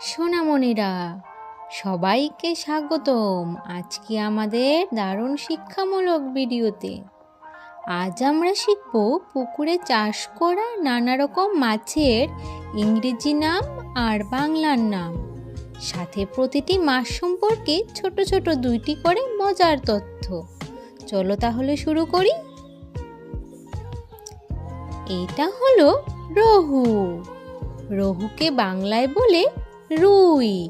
সোনামণিরা, সবাইকে স্বাগতম আজকে আমাদের দারুণ শিক্ষামূলক ভিডিওতে। আজ আমরা শিখব পুকুরে চাষ করা নানা রকম মাছের ইংরেজি নাম আর বাংলার নাম, সাথে প্রতিটি মাছ সম্পর্কে ছোট ছোট 2টি করে মজার তথ্য। চলো তাহলে শুরু করি। এটা হলো রহু। রহুকে বাংলায় বলে রুই।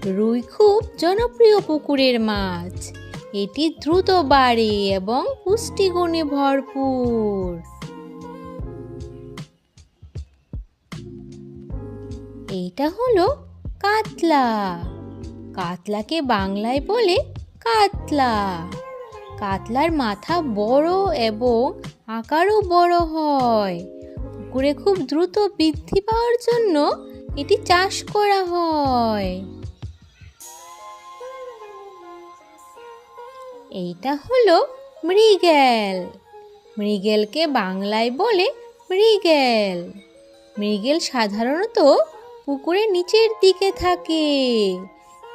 রুই খুব জনপ্রিয় পুকুরের মাছ। এটি দ্রুত বাড়ে এবং পুষ্টিগুণে ভরপুর। এইটা হলো কাতলা। কাতলাকে বাংলায় বলে কাতলা। কাতলার মাথা বড় এবং আকারও বড় হয়। পুকুরে খুব দ্রুত বৃদ্ধি পাওয়ার জন্য এটি চাষ করা হয়। এইটা হলো মৃগেল। মৃগেলকে বাংলায় বলে মৃগেল। মৃগেল সাধারণত পুকুরের নিচের দিকে থাকে।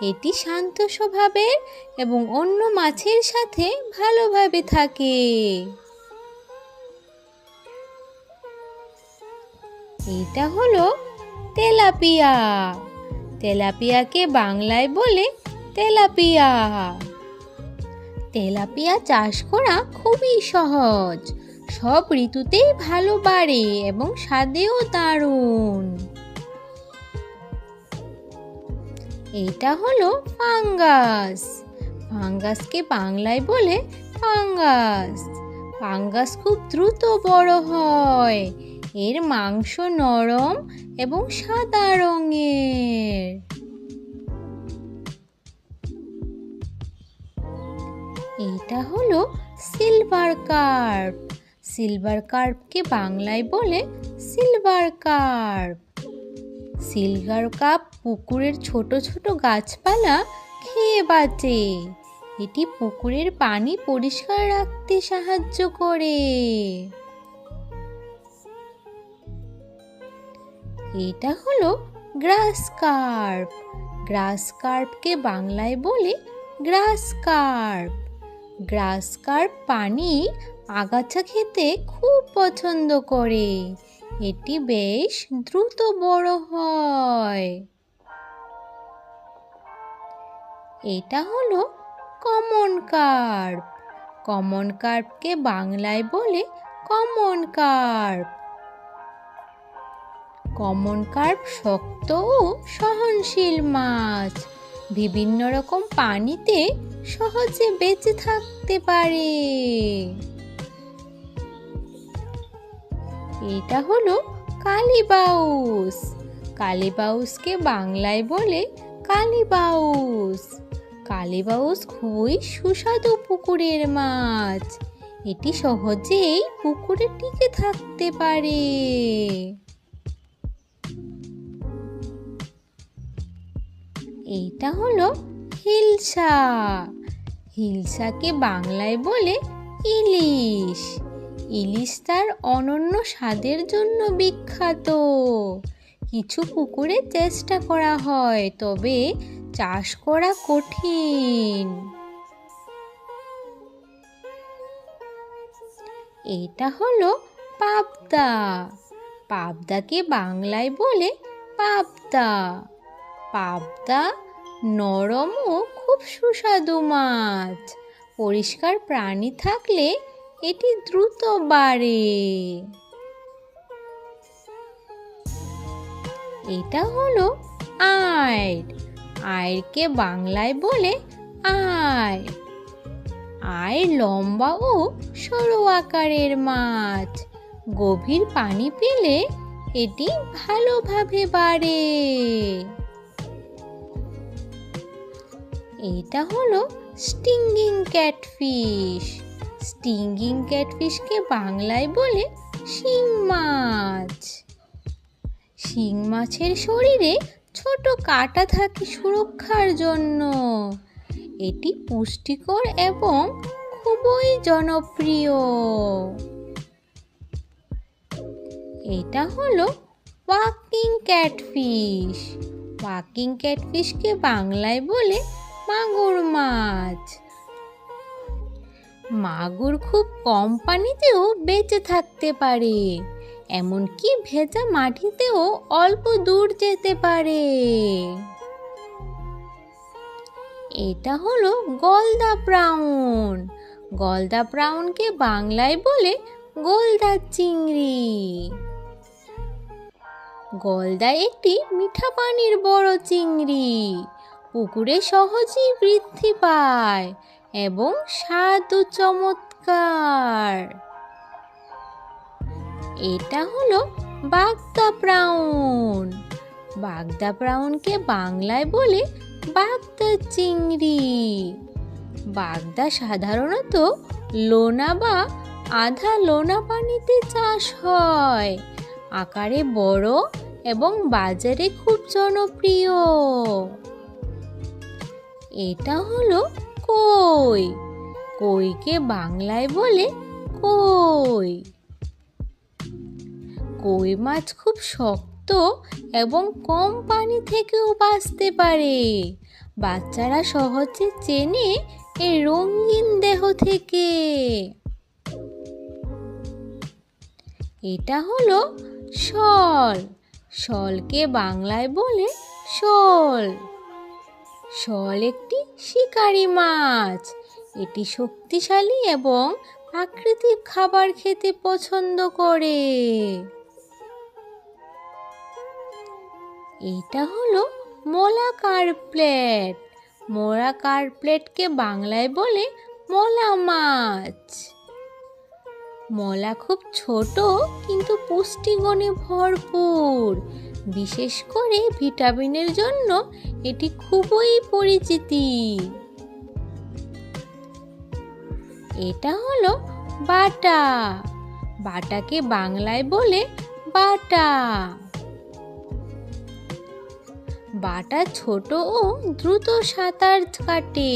এটি শান্ত স্বভাবের এবং অন্য মাছের সাথে ভালোভাবে থাকে। এইটা হলো তেলাপিয়া। তেলাপিয়াকে বাংলায় বলে তেলাপিয়া। তেলাপিয়া চাষ করা খুবই সহজ। সব ঋতুতেই ভালো বাড়ে এবং স্বাদেও দারুণ। এটা হলো পাঙ্গাস। পাঙ্গাসকে বাংলায় বলে পাঙ্গাস। পাঙ্গাস খুব দ্রুত বড় হয়। এর মাংস নরম এবং সাদা রঙের। এটা হলো সিলভার কার্প। সিলভার কার্পকে বাংলায় বলে সিলভার কার্প। সিলভার কার্প পুকুরের ছোট ছোট গাছপালা খেয়ে বাঁচে। এটি পুকুরের পানি পরিষ্কার রাখতে সাহায্য করে। এটা হলো গ্রাস কার্প। গ্রাস কার্পকে বাংলায় বলে গ্রাস কার্প। গ্রাস কার্প পানি আগাছা খেতে খুব পছন্দ করে। এটি বেশ দ্রুত বড় হয়। এটা হলো কমন কার্প। কমন কার্পকে বাংলায় বলে কমন কার্প। কমন কার্প শক্ত ও সহনশীল মাছ। বিভিন্ন রকম পানিতে সহজে বেঁচে থাকতে পারে। এটা হলো কালীবাউস। কালীবাউসকে বাংলায় বলে কালীবাউস। কালীবাউস খুবই সুস্বাদু পুকুরের মাছ। এটি সহজেই পুকুরে টিকে থাকতে পারে। এইটা হলো হিলসা। হিলসাকে বাংলায় বলে ইলিশ। ইলিশ তার অনন্য স্বাদের জন্য বিখ্যাত। কিছু পুকুরে চেষ্টা করা হয়, তবে চাষ করা কঠিন। এটা হলো পাবদা। পাবদাকে বাংলায় বলে পাবদা। পাবদা নরম ও খুব সুস্বাদু মাছ। পরিষ্কার প্রাণী থাকলে এটি দ্রুত বাড়ে। এটা হলো আইড়। আইড়কে বাংলায় বলে আইড়। আইড় লম্বা ও সরু আকারের মাছ। গভীর পানি পেলে এটি ভালোভাবে বাড়ে। এটা হলো স্টিঙ্গিং ক্যাটফিশ। স্টিঙ্গিং ক্যাটফিশকে বাংলায় বলে শিং মাছ। শিং মাছের শরীরে ছোট কাঁটা থাকে সুরক্ষার জন্য। এটি পুষ্টিকর এবং খুবই জনপ্রিয়। এটা হলো ওয়াকিং ক্যাটফিশ। ওয়াকিং ক্যাটফিশকে বাংলায় বলে মাগুর মাছ। মাগুর খুব কম পানিতেও বেঁচে থাকতে পারে, এমনকি ভেজা মাটিতেও অল্প দূর যেতে পারে। এটা হলো গলদা প্রাউন। গলদা প্রাউনকে বাংলায় বলে গলদা চিংড়ি। গলদা একটি মিঠা পানির বড় চিংড়ি, পুকুরে সহজেই বৃদ্ধি পায় এবং স্বাদও চমৎকার। এটা হলো বাগদা প্রাউন। বাগদা প্রাউনকে বাংলায় বলে বাগদা চিংড়ি। বাগদা সাধারণত লোনা বা আধা লোনা পানিতে চাষ হয়, আকারে বড় এবং বাজারে খুব জনপ্রিয়। এটা হলো কই। কইকে বাংলায় বলে কই। কই মাছ খুব শক্ত এবং কম পানি থেকেও বাঁচতে পারে। বাচ্চারা সহজে চেনে এই রঙিন দেহ থেকে। এটা হলো শল। শলকে বাংলায় বলে শোল। শল একটি শিকারী মাছ। এটি শক্তিশালী এবং প্রাকৃতিক খাবার খেতে পছন্দ করে। এটা হলো মোলা কার্পলেট। মোলা কার্পলেটকে বাংলায় বলে মোলা মাছ। মলা খুব ছোট কিন্তু পুষ্টিগুণে ভরপুর। বিশেষ করে ভিটামিনের জন্য এটি খুবই পরিচিতি। এটা হলো বাটা। বাটাকে বাংলায় বলে বাটা। বাটা ছোট ও দ্রুত সাঁতার কাটে,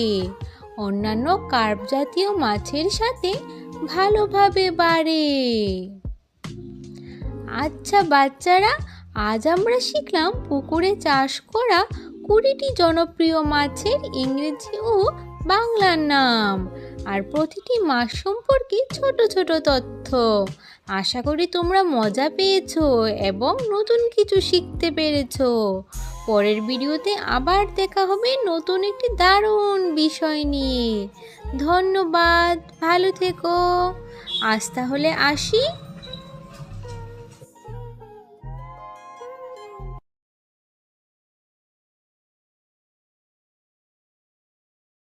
অন্যান্য কার্প জাতীয় মাছের সাথে ভালোভাবে বাড়ে। আচ্ছা বাচ্চারা, আজ আমরা শিখলাম পুকুরে চাষ করা 20টি জনপ্রিয় মাছের ইংরেজি ও বাংলা নাম আর প্রতিটি মাছ সম্পর্কে ছোট ছোট তথ্য। আশা করি তোমরা মজা পেয়েছো এবং নতুন কিছু শিখতে পেরেছো। পরের ভিডিওতে আবার দেখা হবে নতুন একটি দারুণ বিষয় নিয়ে। ধন্যবাদ, ভালো থেকো। আজ তাহলে আসি।